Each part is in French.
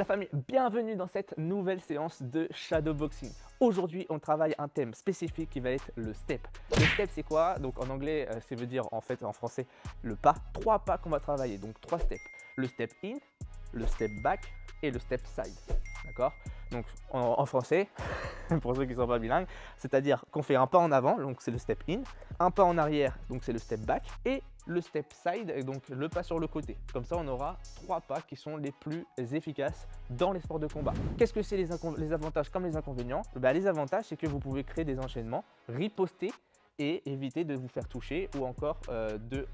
la famille, bienvenue dans cette nouvelle séance de shadowboxing. Aujourd'hui, on travaille un thème spécifique qui va être le step. Le step, c'est quoi? Donc en anglais, ça veut dire en fait en français le pas. 3 pas qu'on va travailler, donc 3 steps. Le step in, le step back et le step side. D'accord? Donc en français, pour ceux qui ne sont pas bilingues, c'est-à-dire qu'on fait un pas en avant, donc c'est le step in, un pas en arrière, donc c'est le step back, et le step side, donc le pas sur le côté. Comme ça, on aura 3 pas qui sont les plus efficaces dans les sports de combat. Qu'est-ce que c'est les avantages comme les inconvénients? Les avantages, c'est que vous pouvez créer des enchaînements, riposter et éviter de vous faire toucher ou encore de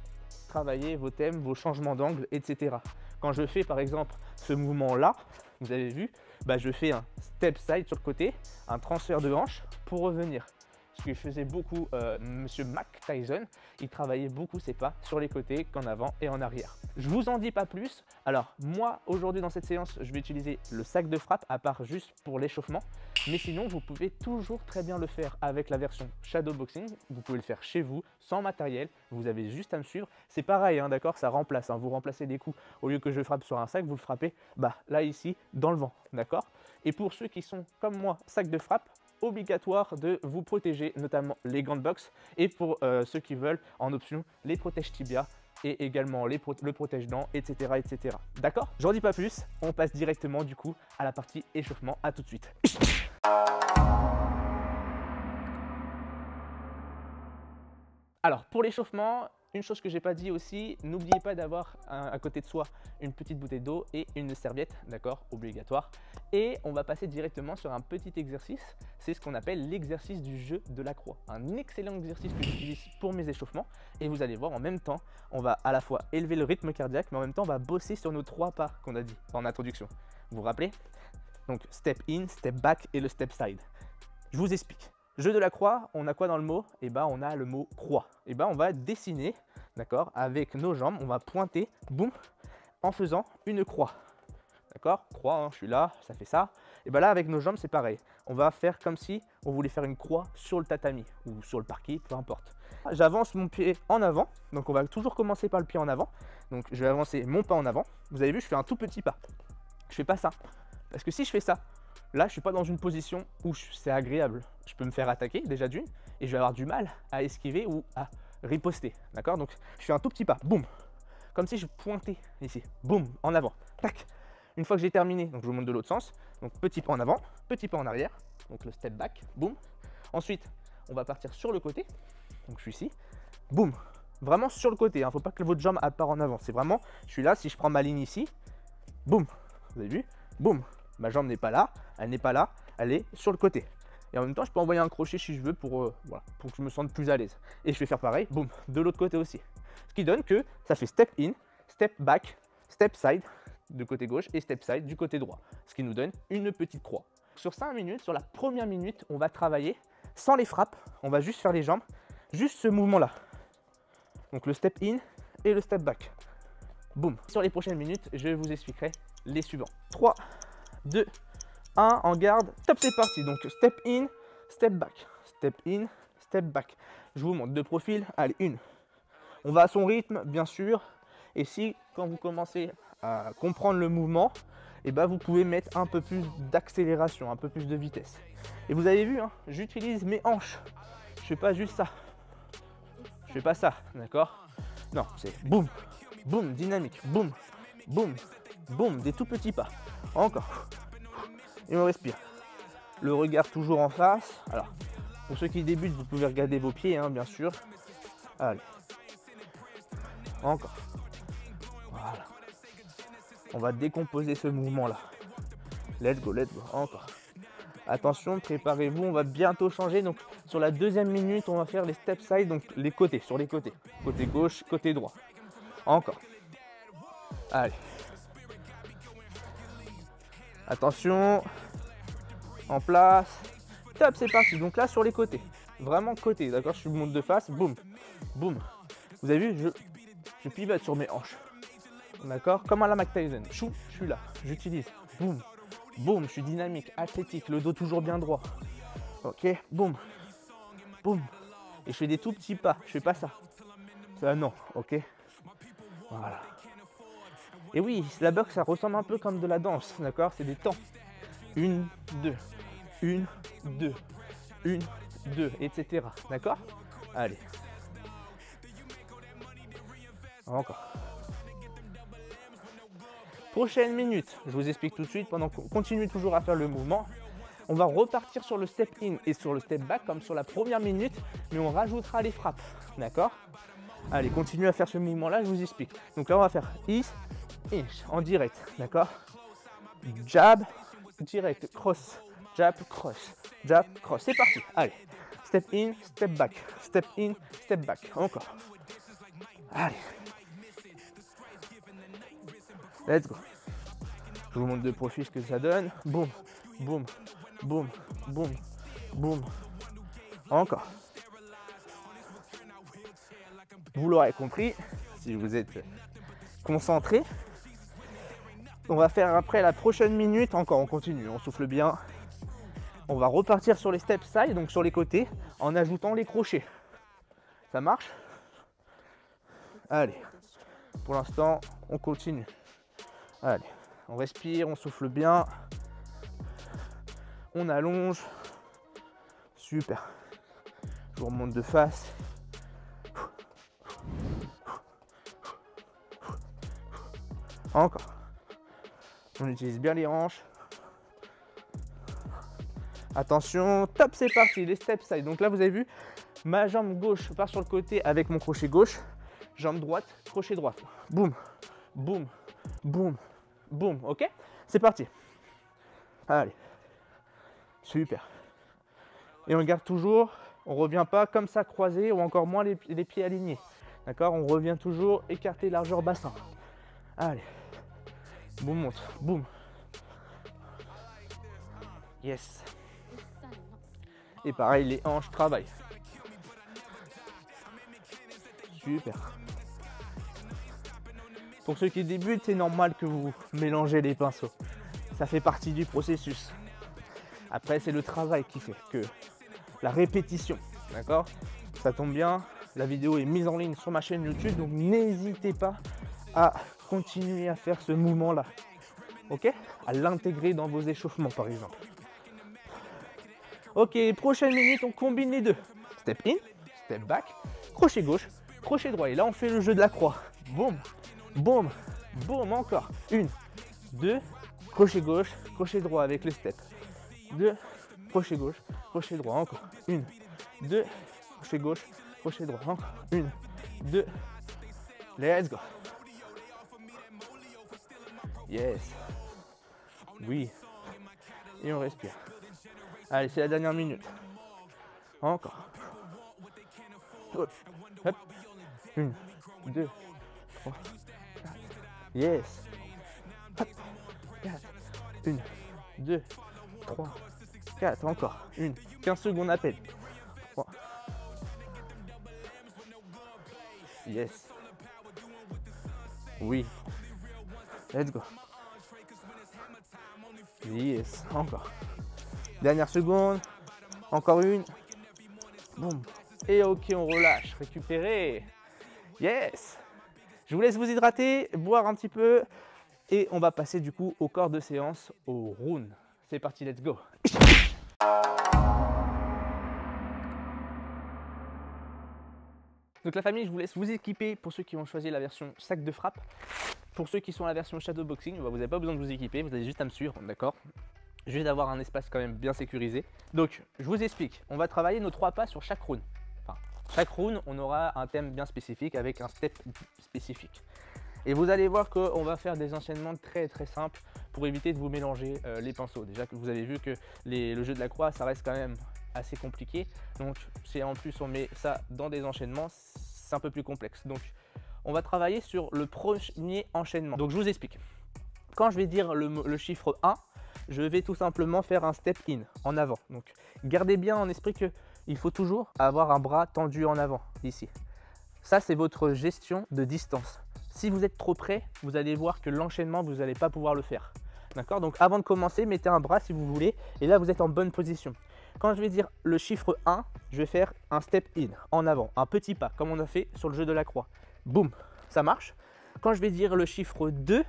travailler vos thèmes, vos changements d'angle, etc. Quand je fais par exemple ce mouvement-là, vous avez vu, je fais un step side sur le côté, un transfert de hanche pour revenir. Ce que faisait beaucoup Monsieur Mike Tyson, il travaillait beaucoup ses pas sur les côtés qu'en avant et en arrière. Je vous en dis pas plus. Alors moi aujourd'hui dans cette séance, je vais utiliser le sac de frappe à part juste pour l'échauffement. Mais sinon, vous pouvez toujours très bien le faire avec la version Shadowboxing. Vous pouvez le faire chez vous, sans matériel. Vous avez juste à me suivre. C'est pareil, hein, d'accord, ça remplace. Vous remplacez des coups. Au lieu que je frappe sur un sac, vous le frappez là, ici, dans le vent. D'accord? Et pour ceux qui sont comme moi, sac de frappe, obligatoire de vous protéger, notamment les gants de boxe. Et pour ceux qui veulent, en option, les protèges tibia et également le protège-dents, etc. etc. D'accord? J'en dis pas plus, on passe directement du coup à la partie échauffement. À tout de suite. Alors pour l'échauffement, une chose que j'ai pas dit aussi, n'oubliez pas d'avoir à côté de soi une petite bouteille d'eau et une serviette, d'accord, obligatoire. Et on va passer directement sur un petit exercice, c'est ce qu'on appelle l'exercice du jeu de la croix. Un excellent exercice que j'utilise pour mes échauffements. Et vous allez voir, en même temps, on va à la fois élever le rythme cardiaque, mais en même temps, on va bosser sur nos 3 pas qu'on a dit en introduction. Vous vous rappelez? Donc step in, step back et le step side. Je vous explique. Jeu de la croix, on a quoi dans le mot? On a le mot croix. On va dessiner, d'accord, avec nos jambes, on va pointer, boum, en faisant une croix. D'accord? Croix, hein, je suis là, ça fait ça. Là, avec nos jambes, c'est pareil. On va faire comme si on voulait faire une croix sur le tatami ou sur le parquet, peu importe. J'avance mon pied en avant, donc on va toujours commencer par le pied en avant. Donc je vais avancer mon pas en avant. Vous avez vu, je fais un tout petit pas. Je fais pas ça. Parce que si je fais ça, là, je ne suis pas dans une position où c'est agréable. Je peux me faire attaquer déjà d'une et je vais avoir du mal à esquiver ou à riposter. D'accord? Donc, je fais un tout petit pas. Boum! Comme si je pointais ici. Boum! En avant. Tac! Une fois que j'ai terminé, donc je vous montre de l'autre sens. Donc, petit pas en avant, petit pas en arrière. Donc, le step back. Boum! Ensuite, on va partir sur le côté. Donc, je suis ici. Boum! Vraiment sur le côté. Il ne faut pas que votre jambe part en avant. C'est vraiment, je suis là. Si je prends ma ligne ici, boum! Vous avez vu? Boum! Ma jambe n'est pas là, elle n'est pas là, elle est sur le côté. Et en même temps, je peux envoyer un crochet si je veux pour que je me sente plus à l'aise. Et je vais faire pareil, boum, de l'autre côté aussi. Ce qui donne que ça fait step in, step back, step side du côté gauche et step side du côté droit. Ce qui nous donne une petite croix. Sur 5 minutes, sur la première minute, on va travailler sans les frappes. On va juste faire les jambes, juste ce mouvement-là. Donc le step in et le step back. Boum. Sur les prochaines minutes, je vous expliquerai les suivants. 3, 2, 1, en garde, top, c'est parti. Donc step in, step back, step in, step back. Je vous montre de profil, allez, une. On va à son rythme, bien sûr. Et si, quand vous commencez à comprendre le mouvement, vous pouvez mettre un peu plus d'accélération, un peu plus de vitesse. Et vous avez vu, hein, j'utilise mes hanches. Je fais pas juste ça. Je fais pas ça, d'accord? Non, c'est boum, boum, dynamique, boum, boum, boum, des tout petits pas. Encore. Et on respire. Le regard toujours en face. Alors, pour ceux qui débutent, vous pouvez regarder vos pieds, hein, bien sûr. Allez. Encore. Voilà. On va décomposer ce mouvement-là. Let's go, let's go. Encore. Attention, préparez-vous, on va bientôt changer. Donc, sur la deuxième minute, on va faire les step side, donc les côtés, sur les côtés. Côté gauche, côté droit. Encore. Allez. Attention, en place, top, c'est parti. Donc là sur les côtés, vraiment côté, d'accord, je monte de face, boum, boum. Vous avez vu, je pivote sur mes hanches, d'accord, comme à la Mike Tyson. Chou, je suis là, j'utilise, boum, boum, je suis dynamique, athlétique, le dos toujours bien droit. Ok, boum, boum. Et je fais des tout petits pas, je fais pas ça. Ça non, ok. Voilà. Et oui, la boxe, ça ressemble un peu comme de la danse, d'accord? C'est des temps. 1, 2, 1, 2, 1, 2, etc. D'accord? Allez. Encore. Prochaine minute, je vous explique tout de suite, pendant qu'on continue toujours à faire le mouvement, on va repartir sur le step in et sur le step back comme sur la première minute, mais on rajoutera les frappes, d'accord? Allez, continuez à faire ce mouvement-là, je vous explique. Donc là, on va faire is, inch, en direct, d'accord? Jab, direct, cross, jab, cross, c'est parti. Allez, step in, step back, encore. Allez. Let's go. Je vous montre de profil ce que ça donne. Boum, boum, boum, boum, boum. Encore. Vous l'aurez compris, si vous êtes concentré. On va faire après la prochaine minute. Encore, on continue, on souffle bien. On va repartir sur les step side, donc sur les côtés, en ajoutant les crochets. Ça marche? Allez. Pour l'instant, on continue. Allez, on respire, on souffle bien. On allonge. Super. Je vous remonte de face. Encore. On utilise bien les hanches. Attention, top, c'est parti, les step side. Donc là, vous avez vu, ma jambe gauche part sur le côté avec mon crochet gauche. Jambe droite, crochet droit. Boum, boum, boum, boum. Ok? C'est parti. Allez. Super. Et on garde toujours, on ne revient pas comme ça croisé ou encore moins les pieds alignés. D'accord? On revient toujours écarté largeur bassin. Allez. Boum, monte. Boum. Yes. Et pareil, les hanches travaillent. Super. Pour ceux qui débutent, c'est normal que vous mélangez les pinceaux. Ça fait partie du processus. Après, c'est le travail qui fait que la répétition. D'accord? Ça tombe bien, la vidéo est mise en ligne sur ma chaîne YouTube, donc n'hésitez pas à continuer à faire ce mouvement-là. Ok? À l'intégrer dans vos échauffements, par exemple. Ok, prochaine minute, on combine les deux. Step in, step back, crochet gauche, crochet droit. Et là, on fait le jeu de la croix. Boum, boum, boum, encore. 1, 2, crochet gauche, crochet droit avec les steps. 2, crochet gauche, crochet droit, encore. 1, 2, crochet gauche, crochet droit, encore. 1, 2, let's go. Yes. Oui. Et on respire. Allez, c'est la dernière minute. Encore. Hop. 1, 2, 3, 4. Yes. Hop. 4. 1, 2, 3, 4. Encore. 1. 15 secondes à peine. 3. Yes. Oui. Let's go. Yes. Encore. Dernière seconde. Encore une. Boum. Et ok, on relâche. Récupérer. Yes. Je vous laisse vous hydrater, boire un petit peu. Et on va passer du coup au corps de séance, au round. C'est parti, let's go. Donc la famille, je vous laisse vous équiper pour ceux qui ont choisi la version sac de frappe. Pour ceux qui sont à la version shadowboxing, vous n'avez pas besoin de vous équiper, vous avez juste à me suivre, d'accord? Juste d'avoir un espace quand même bien sécurisé. Donc, je vous explique. On va travailler nos 3 pas sur chaque round. Enfin, chaque round, on aura un thème bien spécifique avec un step spécifique. Et vous allez voir qu'on va faire des enchaînements très simples pour éviter de vous mélanger les pinceaux. Déjà que vous avez vu que le jeu de la croix, ça reste quand même assez compliqué. Donc, si en plus on met ça dans des enchaînements, c'est un peu plus complexe. Donc, on va travailler sur le premier enchaînement. Donc, je vous explique. Quand je vais dire le chiffre 1, je vais tout simplement faire un step in, en avant. Donc, gardez bien en esprit qu'il faut toujours avoir un bras tendu en avant, ici. Ça, c'est votre gestion de distance. Si vous êtes trop près, vous allez voir que l'enchaînement, vous n'allez pas pouvoir le faire. D'accord? Donc, avant de commencer, mettez un bras si vous voulez. Et là, vous êtes en bonne position. Quand je vais dire le chiffre 1, je vais faire un step in, en avant. Un petit pas, comme on a fait sur le jeu de la croix. Boum, ça marche. Quand je vais dire le chiffre 2,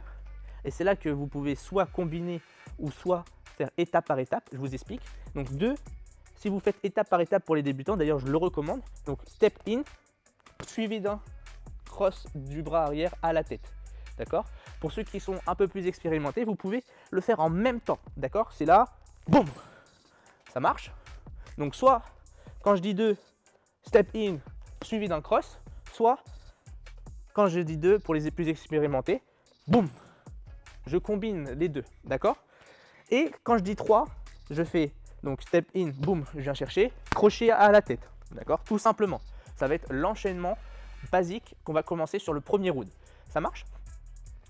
Et c'est là que vous pouvez soit combiner ou soit faire étape par étape. Je vous explique. Donc 2, si vous faites étape par étape pour les débutants, d'ailleurs je le recommande. Donc step in, suivi d'un cross du bras arrière à la tête. D'accord? Pour ceux qui sont un peu plus expérimentés, vous pouvez le faire en même temps. D'accord? C'est là, boum, ça marche. Donc soit, quand je dis 2, step in, suivi d'un cross, soit, quand je dis 2, pour les plus expérimentés, boum, je combine les deux. D'accord? Et quand je dis 3, je fais donc step in, boum, je viens chercher, crochet à la tête. D'accord? Tout simplement. Ça va être l'enchaînement basique qu'on va commencer sur le premier round. Ça marche?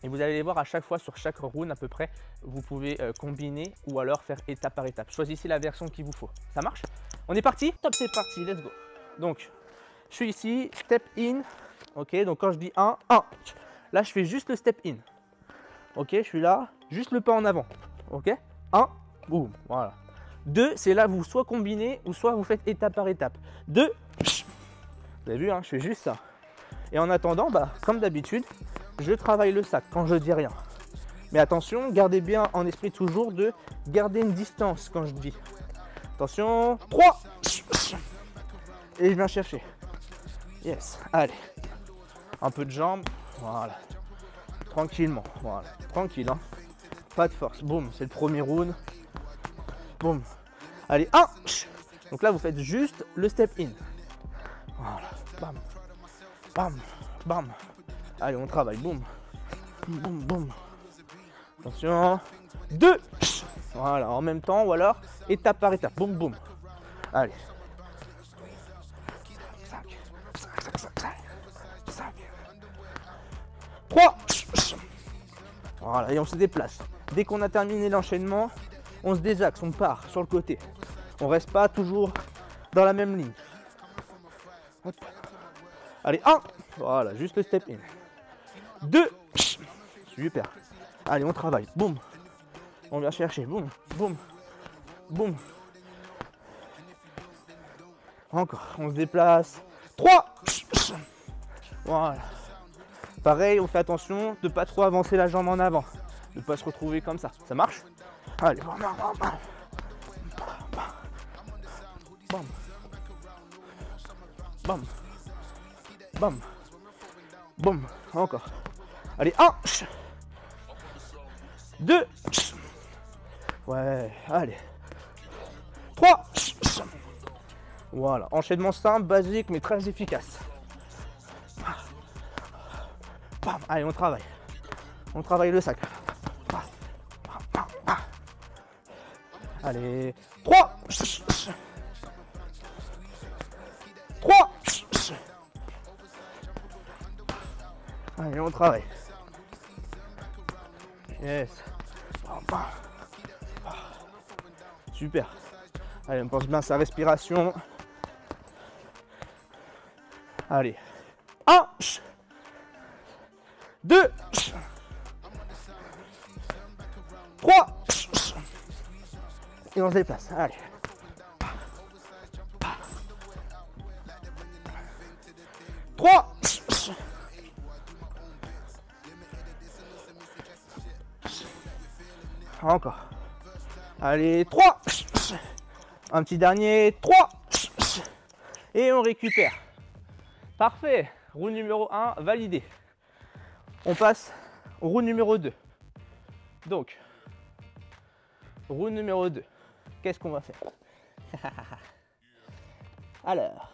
Et vous allez les voir à chaque fois sur chaque round à peu près, vous pouvez combiner ou alors faire étape par étape. Choisissez la version qu'il vous faut. Ça marche? On est parti? Top, c'est parti, let's go. Donc, je suis ici, step in. Ok, donc quand je dis 1, 1. Là, je fais juste le step in. Ok, je suis là, juste le pas en avant. Ok, 1, boum, voilà. 2, c'est là vous soit combinez ou soit vous faites étape par étape. 2, vous avez vu, hein, je fais juste ça. Et en attendant, bah, comme d'habitude, je travaille le sac quand je dis rien. Mais attention, gardez bien en esprit toujours de garder une distance quand je dis. Attention, 3. Et je viens chercher. Yes, allez. Un peu de jambes, voilà. Tranquillement, voilà. Tranquille, hein. Pas de force. Boum, c'est le premier round. Boum. Allez, 1. Donc là, vous faites juste le step in. Voilà. Bam. Bam. Bam. Allez, on travaille. Boum. Boum, boum. Attention. 2. Voilà, en même temps ou alors étape par étape. Boum, boum. Allez. 5. 3. Voilà, et on se déplace. Dès qu'on a terminé l'enchaînement, on se désaxe, on part sur le côté. On reste pas toujours dans la même ligne. Hop. Allez, 1. Voilà, juste le step in. 2. Super. Allez, on travaille. Boum. On vient chercher. Boum, boum, boum. Encore, on se déplace. 3. Voilà. Pareil, on fait attention de ne pas trop avancer la jambe en avant. De ne pas se retrouver comme ça. Ça marche? Allez. Bam. Bam. Bam. Bam. Bam. Encore. Allez, 1. 2. Ouais, allez. 3. Voilà, enchaînement simple, basique, mais très efficace. Bam. Allez, on travaille. On travaille le sac. Allez, 3. 3. Allez, on travaille. Yes. Super. Allez, on pense bien à sa respiration. Allez. 1. 2. 3. Et on se déplace. Allez. 3. Encore. Allez, 3. Un petit dernier, 3. Et on récupère. Parfait. Round numéro 1 validé. On passe au round numéro 2. Donc, round numéro 2. Qu'est-ce qu'on va faire? Alors,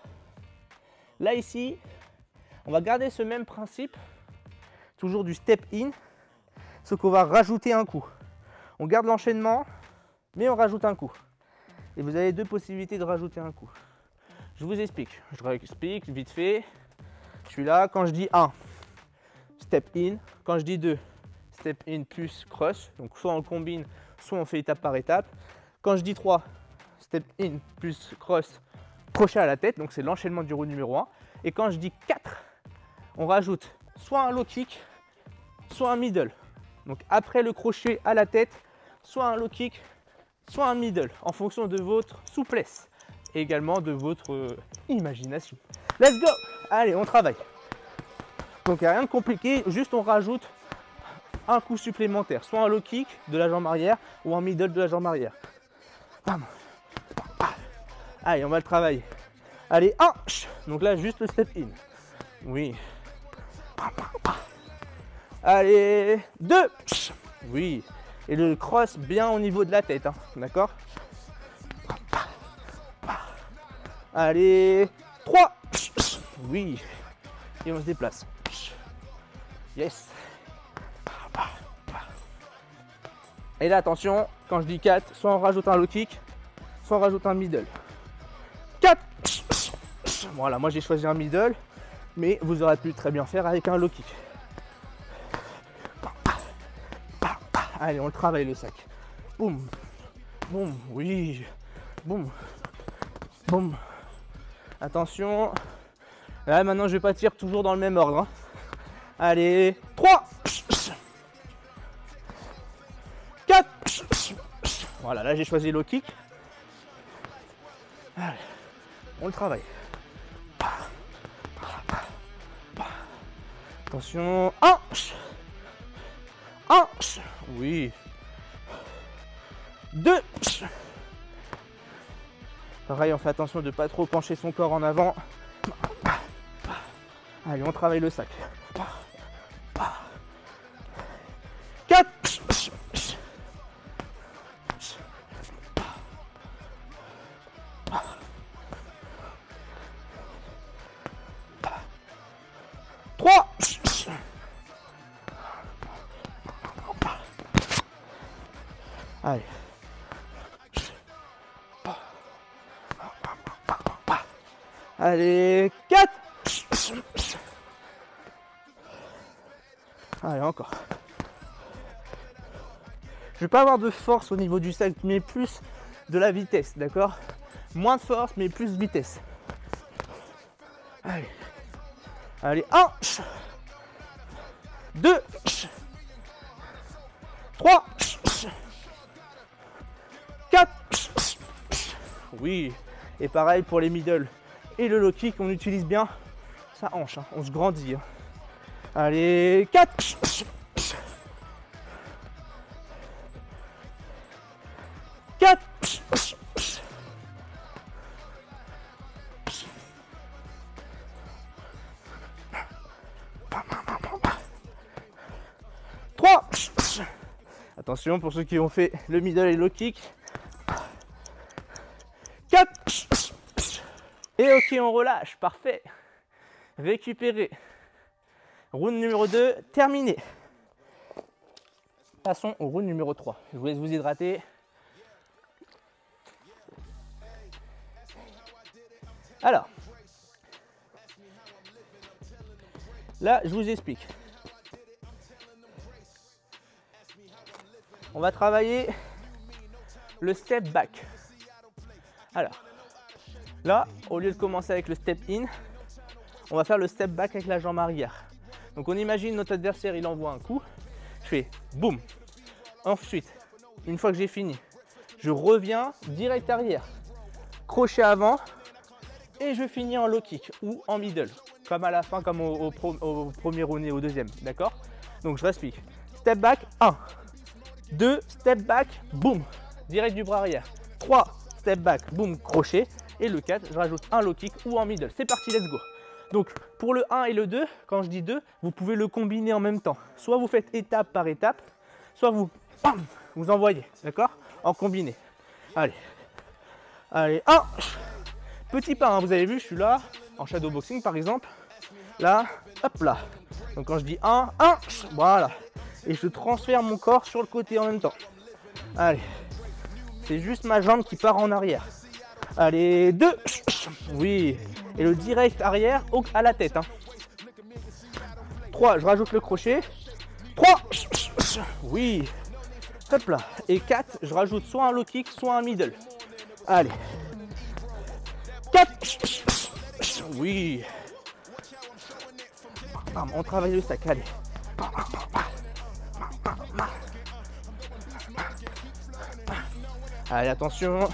là ici, on va garder ce même principe. Toujours du step in. Sauf qu'on va rajouter un coup. On garde l'enchaînement, mais on rajoute un coup. Et vous avez deux possibilités de rajouter un coup. Je vous explique. Je réexplique vite fait. Je suis là. Quand je dis 1, step in. Quand je dis 2, step in plus cross. Donc soit on combine, soit on fait étape par étape. Quand je dis 3, step in plus cross, crochet à la tête. Donc c'est l'enchaînement du round numéro 1. Et quand je dis 4, on rajoute soit un low kick, soit un middle. Donc après le crochet à la tête, soit un low kick, soit un middle, en fonction de votre souplesse et également de votre imagination. Let's go! Allez, on travaille. Donc il n'y a rien de compliqué, juste on rajoute un coup supplémentaire, soit un low kick de la jambe arrière ou un middle de la jambe arrière. Bam. Allez, on va le travailler. Allez, 1. Donc là, juste le step in. Oui. Allez, 2. Oui. Et le cross bien au niveau de la tête, hein. D'accord? Allez, 3. Oui. Et on se déplace. Yes. Et là, attention, quand je dis 4, soit on rajoute un low kick, soit on rajoute un middle. 4. Voilà, moi j'ai choisi un middle, mais vous aurez pu très bien faire avec un low kick. Allez, on le travaille le sac. Boum. Boum. Oui. Boum. Boum. Attention. Là, maintenant, je vais pas tirer toujours dans le même ordre, hein. Allez. 3. 4. Voilà, là, j'ai choisi low kick. Allez. On le travaille. Attention. 1. 1. Oui. 2. Pareil, on fait attention de ne pas trop pencher son corps en avant. Allez, on travaille le sac. 4. 3. Allez. Allez, 4. Allez, encore. Je vais pas avoir de force au niveau du sac, mais plus de la vitesse, d'accord? Moins de force, mais plus de vitesse. Allez. Allez, 1. 2. 3. 4. Oui. Et pareil pour les middle et le low kick, on utilise bien sa hanche, hein. On se grandit, hein. Allez, 4. 4. 3. Attention pour ceux qui ont fait le middle et le low kick. 4. Et ok, on relâche, parfait. Récupéré. Round numéro 2, terminé. Passons au round numéro 3. Je vous laisse vous hydrater. Alors, là, je vous explique. On va travailler le step back. Alors, là, au lieu de commencer avec le step in, on va faire le step back avec la jambe arrière. Donc on imagine notre adversaire, il envoie un coup, je fais boum. Ensuite, une fois que j'ai fini, je reviens direct arrière, crochet avant et je finis en low kick ou en middle, comme à la fin, comme au premier round et au deuxième, d'accord? Donc je réexplique. Step back, 1, 2, step back, boum, direct du bras arrière, 3, step back, boum, crochet, et le 4, je rajoute un low kick ou en middle. C'est parti, let's go. Donc pour le 1 et le 2, quand je dis 2, vous pouvez le combiner en même temps. Soit vous faites étape par étape, soit vous, bam, vous envoyez, d'accord? En combiné. Allez, allez, 1. Petit pas, hein, vous avez vu, je suis là, en shadow boxing par exemple. Là, hop là. Donc quand je dis 1, voilà. Et je transfère mon corps sur le côté en même temps. Allez, c'est juste ma jambe qui part en arrière. Allez, 2. Oui. Et le direct arrière à la tête, hein. 3, je rajoute le crochet. 3. Oui. Hop là. Et 4, je rajoute soit un low kick, soit un middle. Allez. 4. Oui. On travaille le sac, allez. Allez, attention.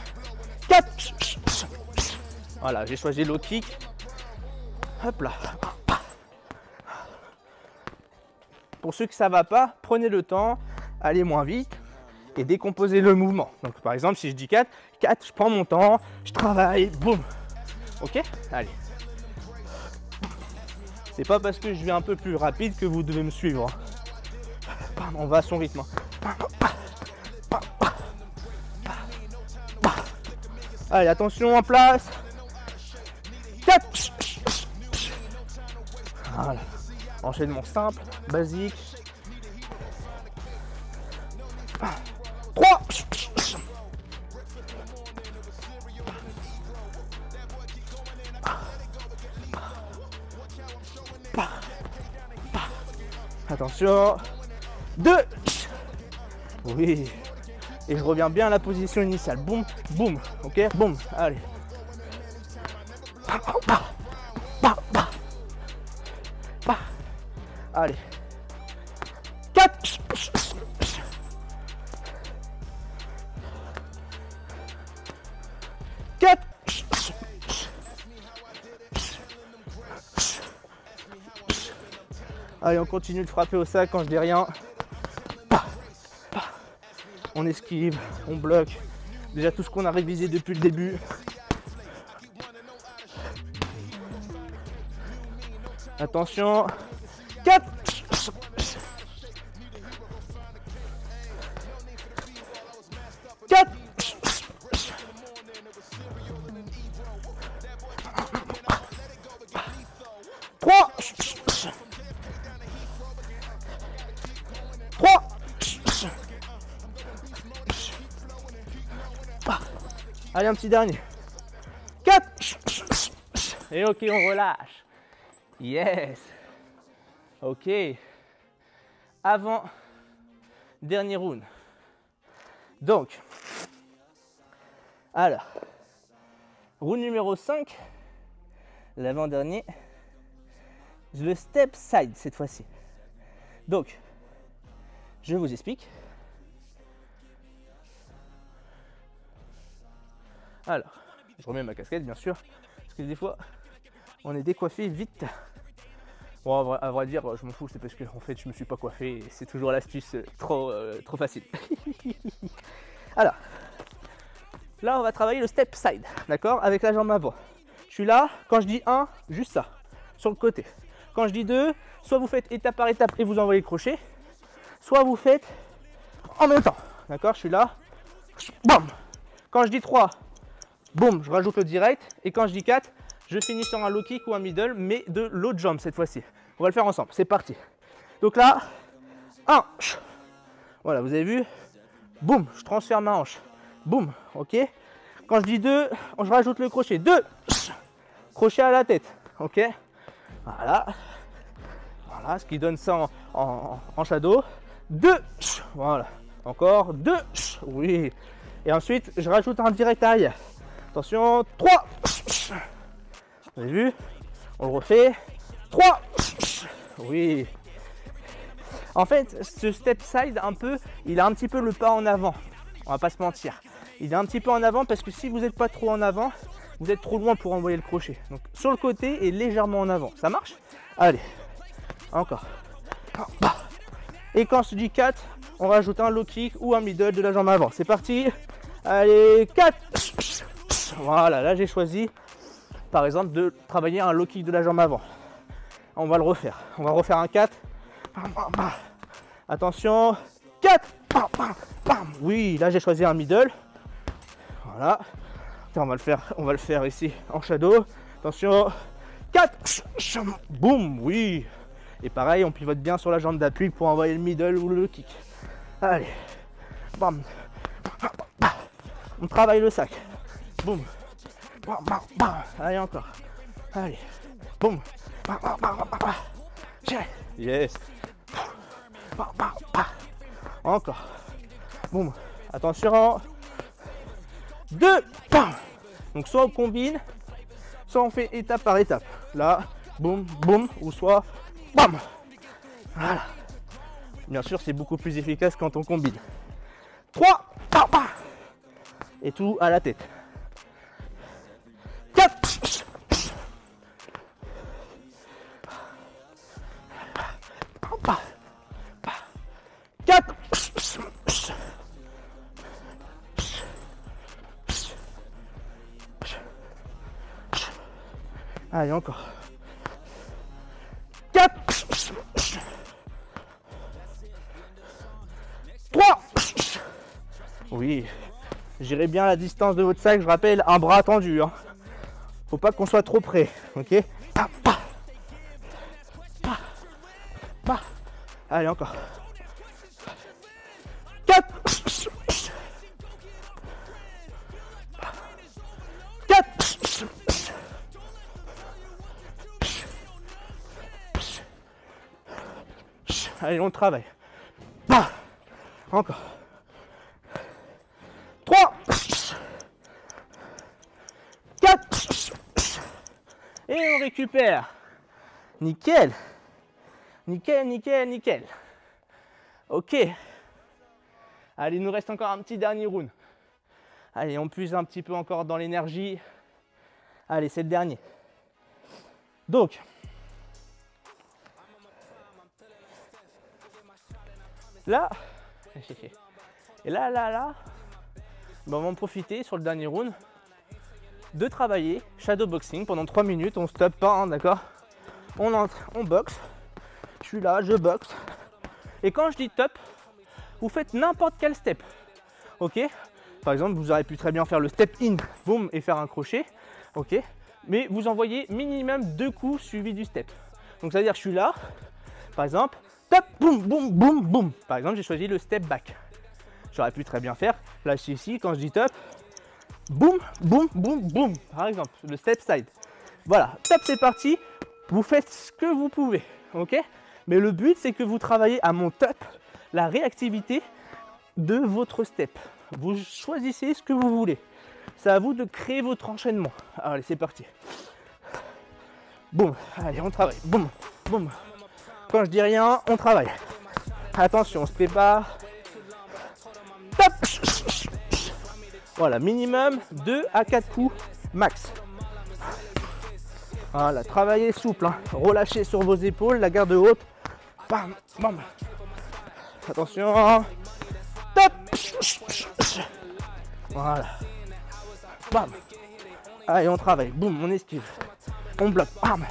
4. Voilà, j'ai choisi le low kick. Hop là. Pour ceux que ça ne va pas, prenez le temps, allez moins vite et décomposez le mouvement. Donc par exemple, si je dis 4, 4, je prends mon temps, je travaille, boum. Ok? Allez. C'est pas parce que je vais un peu plus rapide que vous devez me suivre. On va à son rythme. Allez, attention, en place. 4. Voilà. Enchaînement simple, basique. 3. Attention. 2. Oui. Et je reviens bien à la position initiale. Boum, boum. Ok, boum. Allez. Allez. 4. 4. Allez, on continue de frapper au sac quand je dis rien. On esquive, on bloque. Déjà tout ce qu'on a révisé depuis le début. Attention. 4. 4. 3. 3. Allez, un petit dernier. 4. Et ok, on relâche. Yes. Ok. Avant, dernier round. Donc, alors, round numéro 5, l'avant-dernier, le step side cette fois-ci. Donc, je vous explique. Alors, je remets ma casquette bien sûr, parce que des fois, on est décoiffé vite. Bon, à vrai dire, je m'en fous, c'est parce que en fait, je me suis pas coiffé et c'est toujours l'astuce trop facile. Alors, là, on va travailler le step side, d'accord, avec la jambe avant. Je suis là, quand je dis 1, juste ça, sur le côté. Quand je dis 2, soit vous faites étape par étape et vous envoyez le crochet, soit vous faites en même temps, d'accord, je suis là, bam. Quand je dis 3, boum, je rajoute le direct. Et quand je dis 4, je finis sur un low kick ou un middle, mais de l'autre jambe cette fois-ci. On va le faire ensemble, c'est parti. Donc là, 1. Voilà, vous avez vu. Boum, je transfère ma hanche. Boum, ok. Quand je dis 2, je rajoute le crochet. 2. Crochet à la tête, ok. Voilà. Voilà, ce qui donne ça en shadow. 2. Voilà. Encore 2. Oui. Et ensuite, je rajoute un direct arrière. Attention, 3. Vous avez vu? On le refait. 3. Oui. En fait, ce step side, un peu, il a un petit peu le pas en avant. On va pas se mentir. Il est un petit peu en avant parce que si vous n'êtes pas trop en avant, vous êtes trop loin pour envoyer le crochet. Donc sur le côté et légèrement en avant. Ça marche? Allez. Encore. Et quand je dis 4, on rajoute un low kick ou un middle de la jambe avant. C'est parti. Allez, 4. Voilà, là j'ai choisi par exemple de travailler un low kick de la jambe avant. On va le refaire. On va refaire un 4. Attention. 4. Oui, là j'ai choisi un middle. Voilà. On va le faire ici en shadow. Attention. 4. Boum, oui. Et pareil, on pivote bien sur la jambe d'appui pour envoyer le middle ou le kick. Allez. Bam. On travaille le sac. Boum. Allez, encore. Allez. Boum. Yes. Encore. Boum. Attention. 2. Donc soit on combine, soit on fait étape par étape. Là, boum, boum, ou soit bam. Voilà. Bien sûr, c'est beaucoup plus efficace quand on combine. 3. Et tout à la tête. 4. Allez, encore. 4. 3. Oui. J'irai bien la distance de votre sac, je rappelle, un bras tendu. Hein. Faut pas qu'on soit trop près. Ok. Allez, encore. 4. 4. Allez, on travaille. Encore. 3. 4. Et on récupère. Nickel. Nickel, nickel, nickel. Ok. Allez, il nous reste encore un petit dernier round. Allez, on puise un petit peu encore dans l'énergie. Allez, c'est le dernier. Donc, là, et là, ben on va en profiter sur le dernier round de travailler shadowboxing pendant 3 minutes. On ne stoppe pas, hein, d'accord? On entre, on boxe. Je suis là, je boxe. Et quand je dis top, vous faites n'importe quel step. Ok? Par exemple, vous aurez pu très bien faire le step in, boum, et faire un crochet. Ok? Mais vous envoyez minimum 2 coups suivis du step. Donc, c'est-à-dire, je suis là, par exemple, top, boum, boum, boum, boum. Par exemple, j'ai choisi le step back. J'aurais pu très bien faire, là, je suis ici, quand je dis top, boum, boum, boum, boum. Par exemple, le step side. Voilà, top, c'est parti. Vous faites ce que vous pouvez. Ok? Mais le but, c'est que vous travaillez à mon top la réactivité de votre step. Vous choisissez ce que vous voulez. C'est à vous de créer votre enchaînement. Allez, c'est parti. Boum. Allez, on travaille. Boum. Boum. Quand je dis rien, on travaille. Attention, on se prépare. Top. Voilà, minimum 2 à 4 coups max. Voilà, travaillez souple. Hein. Relâchez sur vos épaules, la garde haute. Bam, bam. Attention. Top. Voilà. Bam. Allez, on travaille. Boum, on esquive. On bloque. Bam.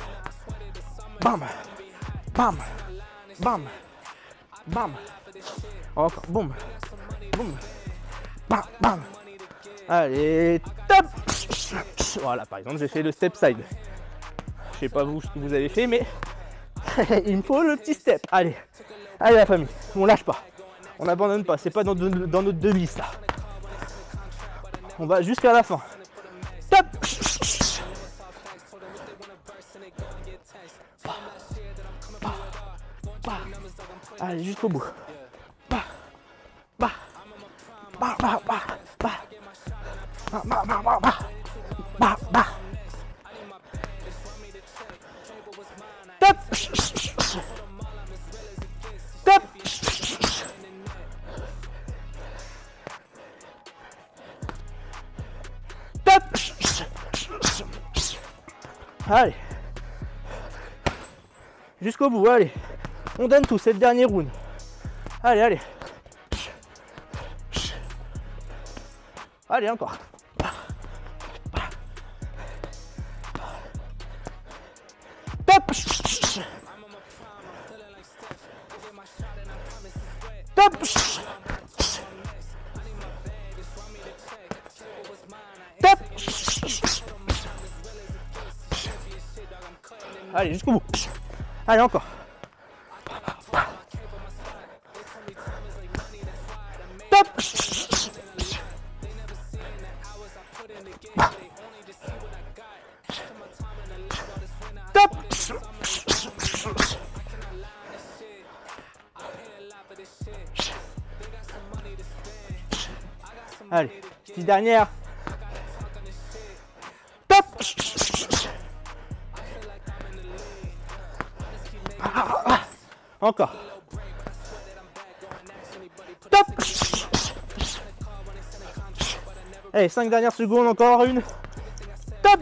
Bam. Bam. Bam. Bam. Encore. Boum. Boum. Bam. Bam. Allez, top. Voilà, par exemple, j'ai fait le step side. Je sais pas vous ce que vous avez fait, mais il me faut le petit step. Allez. Allez, la famille. On lâche pas. On n'abandonne pas. C'est pas dans notre devise, là. On va jusqu'à la fin. Top. Allez, jusqu'au bout. Top. Top. Top. Allez. Jusqu'au bout, allez. On donne tout, c'est le dernier round. Allez, allez. Allez, encore. Top. Top. Top. Allez, jusqu'au bout. Allez, encore. Top. Top. Allez, petite dernière. Top. Encore. Top. Allez, 5 dernières secondes, encore une. Top.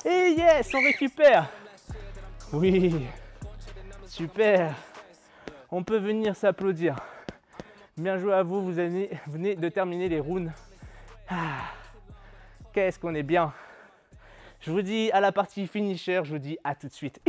Et yes, on récupère. Oui. Super. On peut venir s'applaudir. Bien joué à vous, vous venez de terminer les rounds. Ah, qu'est-ce qu'on est bien. Je vous dis à la partie finisher, je vous dis à tout de suite.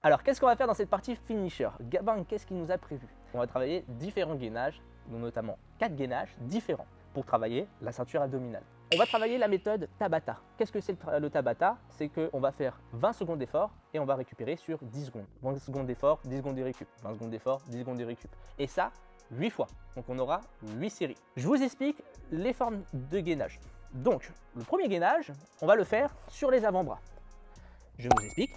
Alors, qu'est-ce qu'on va faire dans cette partie finisher? Gabin, qu'est-ce qu'il nous a prévu? On va travailler différents gainages, dont notamment 4 gainages différents pour travailler la ceinture abdominale. On va travailler la méthode Tabata. Qu'est-ce que c'est le Tabata? C'est qu'on va faire 20 secondes d'effort et on va récupérer sur 10 secondes. 20 secondes d'effort, 10 secondes de récup. 20 secondes d'effort, 10 secondes de récup. Et ça, 8 fois. Donc on aura 8 séries. Je vous explique les formes de gainage. Donc, le premier gainage, on va le faire sur les avant-bras. Je vous explique.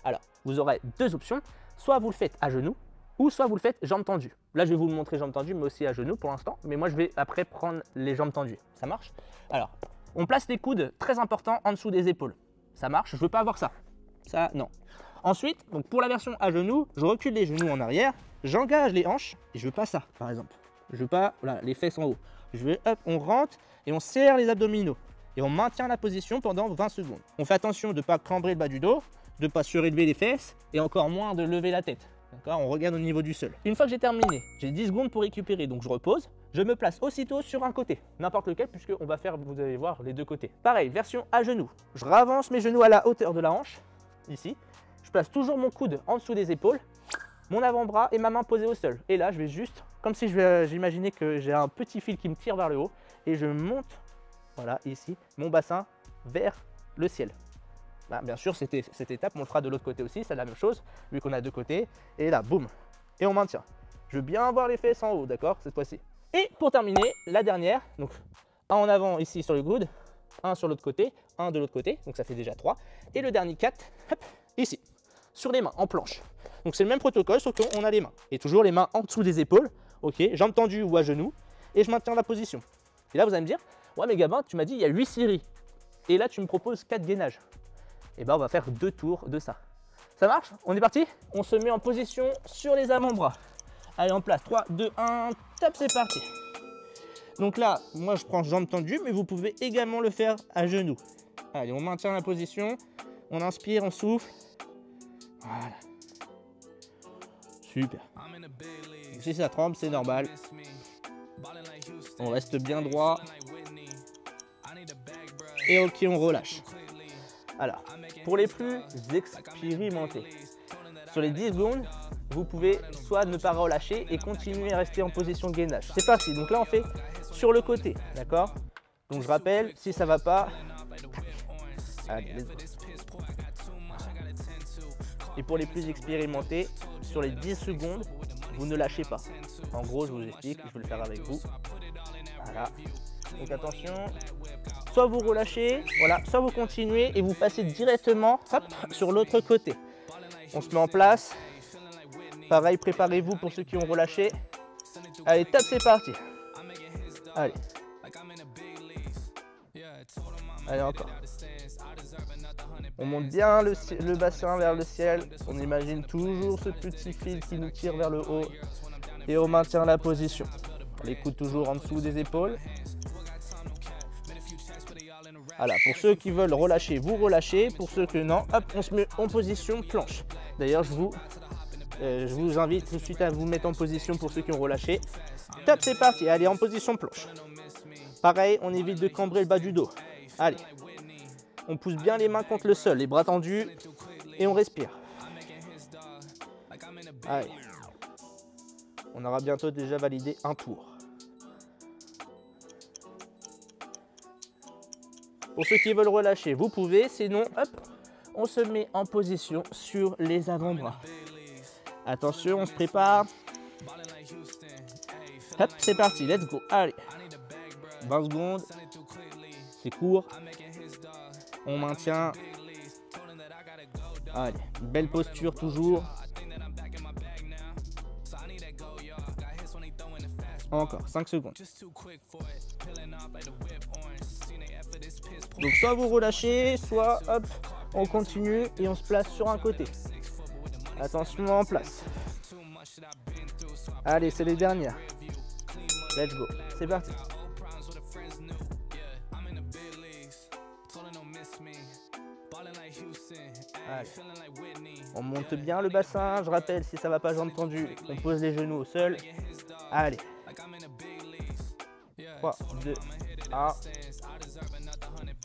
Alors, vous aurez deux options. Soit vous le faites à genoux, ou soit vous le faites jambes tendues. Là, je vais vous le montrer jambes tendues, mais aussi à genoux pour l'instant. Mais moi, je vais après prendre les jambes tendues. Ça marche? Alors, on place les coudes, très important, en dessous des épaules. Ça marche? Je ne veux pas avoir ça. Ça, non. Ensuite, donc pour la version à genoux, je recule les genoux en arrière, j'engage les hanches, et je veux pas ça, par exemple. Je veux pas, voilà, les fesses en haut. Je veux, hop, on rentre et on serre les abdominaux. Et on maintient la position pendant 20 secondes. On fait attention de ne pas cambrer le bas du dos, de ne pas surélever les fesses, et encore moins de lever la tête. D'accord? On regarde au niveau du sol. Une fois que j'ai terminé, j'ai 10 secondes pour récupérer, donc je repose. Je me place aussitôt sur un côté, n'importe lequel, puisqu'on va faire, vous allez voir, les deux côtés. Pareil, version à genoux. Je ravance mes genoux à la hauteur de la hanche, ici. Je place toujours mon coude en dessous des épaules, mon avant-bras et ma main posée au sol. Et là, je vais juste, comme si j'imaginais que j'ai un petit fil qui me tire vers le haut, et je monte, voilà, ici, mon bassin vers le ciel. Bah, bien sûr, cette étape, on le fera de l'autre côté aussi, c'est la même chose, vu qu'on a deux côtés. Et là, boum, et on maintient. Je veux bien avoir les fesses en haut, d'accord, cette fois-ci. Et pour terminer, la dernière, donc un en avant ici sur le coude, un sur l'autre côté, un de l'autre côté, donc ça fait déjà 3. Et le dernier 4, hop, ici, sur les mains, en planche. Donc c'est le même protocole, sauf qu'on a les mains. Et toujours les mains en dessous des épaules, ok, jambes tendues ou à genoux, et je maintiens la position. Et là, vous allez me dire, ouais mais Gabin, tu m'as dit il y a 8 séries. Et là, tu me proposes 4 gainages. Et ben on va faire 2 tours de ça. Ça marche? On est parti? On se met en position sur les avant-bras. Allez, en place. 3, 2, 1, top, c'est parti. Donc là, moi je prends jambes tendues, mais vous pouvez également le faire à genoux. Allez, on maintient la position. On inspire, on souffle. Voilà. Super. Si ça tremble, c'est normal. On reste bien droit. Et ok, on relâche. Alors, pour les plus expérimentés, sur les 10 secondes, vous pouvez soit ne pas relâcher et continuer à rester en position gainage. C'est parti. Donc là, on fait sur le côté, d'accord? Donc je rappelle, si ça va pas, allez, et pour les plus expérimentés, sur les 10 secondes, vous ne lâchez pas. En gros, je vous explique, je vais le faire avec vous. Voilà. Donc attention, soit vous relâchez, voilà, soit vous continuez et vous passez directement, hop, sur l'autre côté. On se met en place. Pareil, préparez-vous pour ceux qui ont relâché. Allez, top, c'est parti. Allez. Allez, encore. On monte bien le bassin vers le ciel. On imagine toujours ce petit fil qui nous tire vers le haut. Et on maintient la position. Les coudes toujours en dessous des épaules. Voilà, pour ceux qui veulent relâcher, vous relâchez. Pour ceux que non, hop, on se met en position planche. D'ailleurs, je vous invite tout de suite à vous mettre en position pour ceux qui ont relâché. Top, c'est parti. Allez, en position planche. Pareil, on évite de cambrer le bas du dos. Allez. On pousse bien les mains contre le sol, les bras tendus. Et on respire. Allez. On aura bientôt déjà validé un tour. Pour ceux qui veulent relâcher, vous pouvez. Sinon, hop, on se met en position sur les avant-bras. Attention, on se prépare. Hop, c'est parti, let's go. Allez. 20 secondes. C'est court. On maintient. Allez, belle posture toujours. Encore 5 secondes. Donc soit vous relâchez, soit hop, on continue et on se place sur un côté. Attention en place. Allez, c'est les dernières. Let's go. C'est parti. Allez. On monte bien le bassin. Je rappelle, si ça va pas jambes tendues, on pose les genoux au sol. Allez. 3, 2, 1.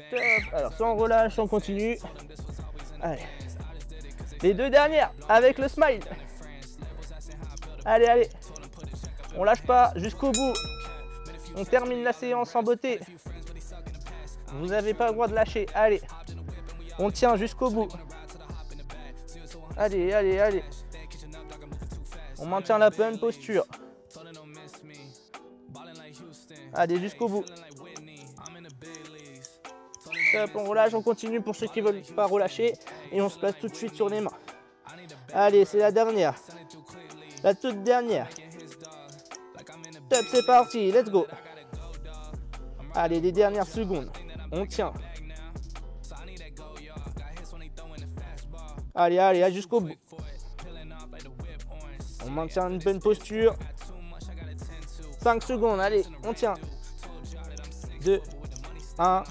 Top. Alors, soit on relâche, soit on continue. Allez. Les deux dernières avec le smile. Allez, allez. On lâche pas jusqu'au bout. On termine la séance en beauté. Vous n'avez pas le droit de lâcher. Allez. On tient jusqu'au bout. Allez, allez, allez. On maintient la bonne posture. Allez, jusqu'au bout. Top, on relâche, on continue pour ceux qui ne veulent pas relâcher. Et on se place tout de suite sur les mains. Allez, c'est la dernière. La toute dernière. Top, c'est parti, let's go. Allez, les dernières secondes. On tient. Allez, allez, jusqu'au bout. On maintient une bonne posture. 5 secondes, allez, on tient. 2, 1.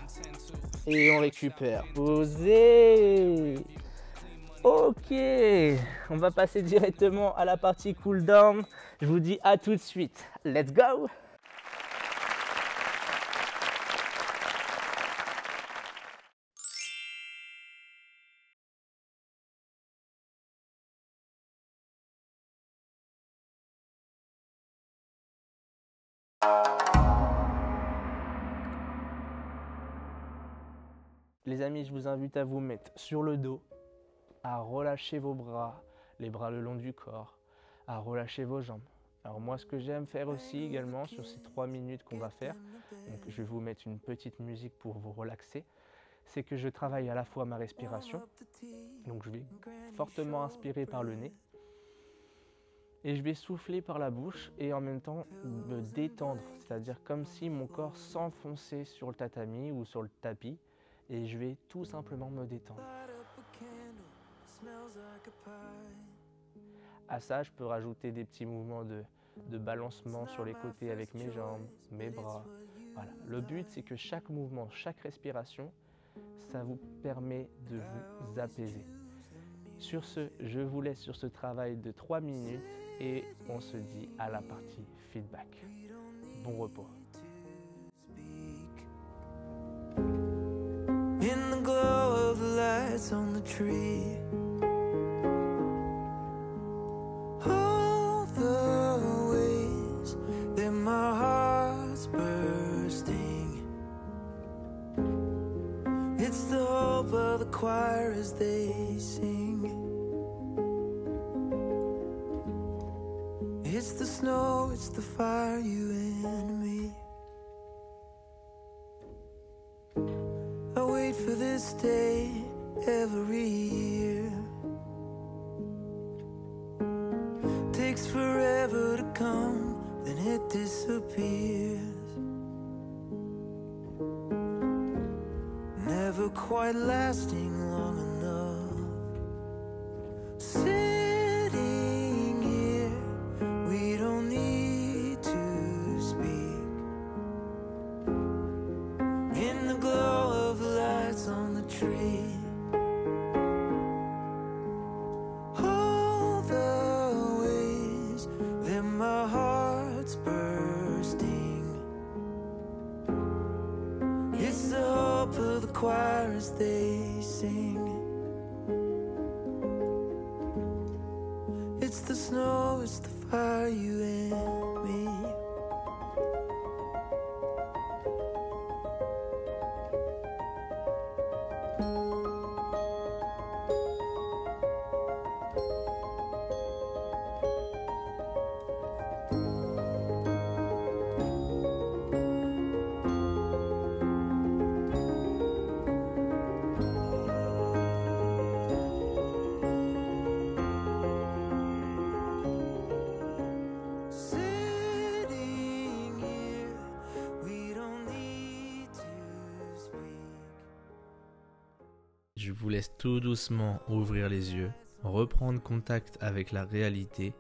Et on récupère. Posez. Ok. On va passer directement à la partie cool down. Je vous dis à tout de suite. Let's go. Les amis, je vous invite à vous mettre sur le dos, à relâcher vos bras, les bras le long du corps, à relâcher vos jambes. Alors moi, ce que j'aime faire aussi également sur ces 3 minutes qu'on va faire, donc je vais vous mettre une petite musique pour vous relaxer, c'est que je travaille à la fois ma respiration, donc je vais fortement inspirer par le nez, et je vais souffler par la bouche et en même temps me détendre, c'est-à-dire comme si mon corps s'enfonçait sur le tatami ou sur le tapis, et je vais tout simplement me détendre. À ça, je peux rajouter des petits mouvements de balancement sur les côtés avec mes jambes, mes bras. Voilà. Le but, c'est que chaque mouvement, chaque respiration, ça vous permet de vous apaiser. Sur ce, je vous laisse sur ce travail de 3 minutes et on se dit à la partie feedback. Bon repos. In the glow of the lights on the tree, all the ways that my heart's bursting. It's the hope of the choir as they sing. It's the snow, it's the fire, you and me. I wait for this day every year. Takes forever to come, then it disappears. Never quite lasting long enough. Sitting here, we don't need to speak. In the glow of the lights on the tree, all the ways that my heart's bursting. It's the hope of the choir as they sing. It's the snow, it's the fire, you and me. Je vous laisse tout doucement ouvrir les yeux, reprendre contact avec la réalité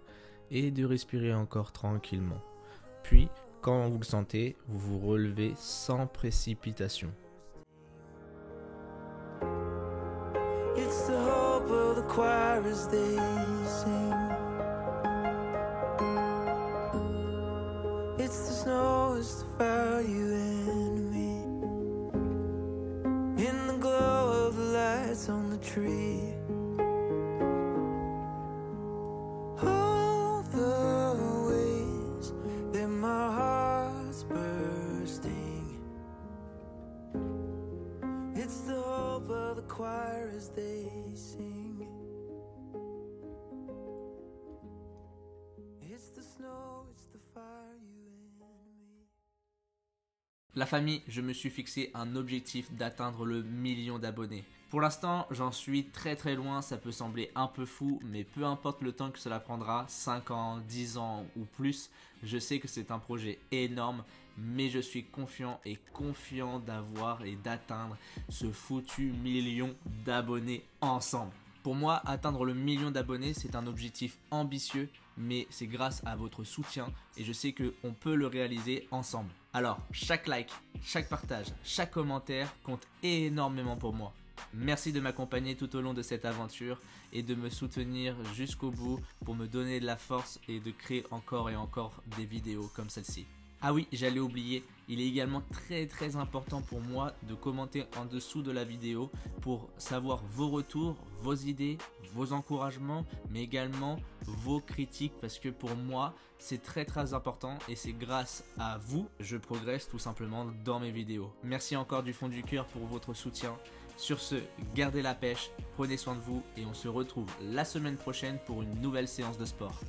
et de respirer encore tranquillement. Puis, quand vous le sentez, vous vous relevez sans précipitation. It's the hope choir as they sing. It's the snow, it's the fire, you and me. In the glow of the lights on the tree. All the ways that my heart's bursting. It's the hope of the choir as they sing. It's the snow, it's the fire, you and me. La famille, je me suis fixé un objectif d'atteindre le 1 000 000 d'abonnés. Pour l'instant, j'en suis très loin, ça peut sembler un peu fou, mais peu importe le temps que cela prendra, 5 ans, 10 ans ou plus, je sais que c'est un projet énorme, mais je suis confiant d'avoir et d'atteindre ce foutu 1 000 000 d'abonnés ensemble. Pour moi, atteindre le 1 000 000 d'abonnés, c'est un objectif ambitieux, mais c'est grâce à votre soutien et je sais qu'on peut le réaliser ensemble. Alors, chaque like, chaque partage, chaque commentaire compte énormément pour moi. Merci de m'accompagner tout au long de cette aventure et de me soutenir jusqu'au bout pour me donner de la force et de créer encore et encore des vidéos comme celle-ci. Ah oui, j'allais oublier, il est également très important pour moi de commenter en dessous de la vidéo pour savoir vos retours, vos idées, vos encouragements, mais également vos critiques parce que pour moi, c'est très important et c'est grâce à vous que je progresse tout simplement dans mes vidéos. Merci encore du fond du cœur pour votre soutien. Sur ce, gardez la pêche, prenez soin de vous et on se retrouve la semaine prochaine pour une nouvelle séance de sport.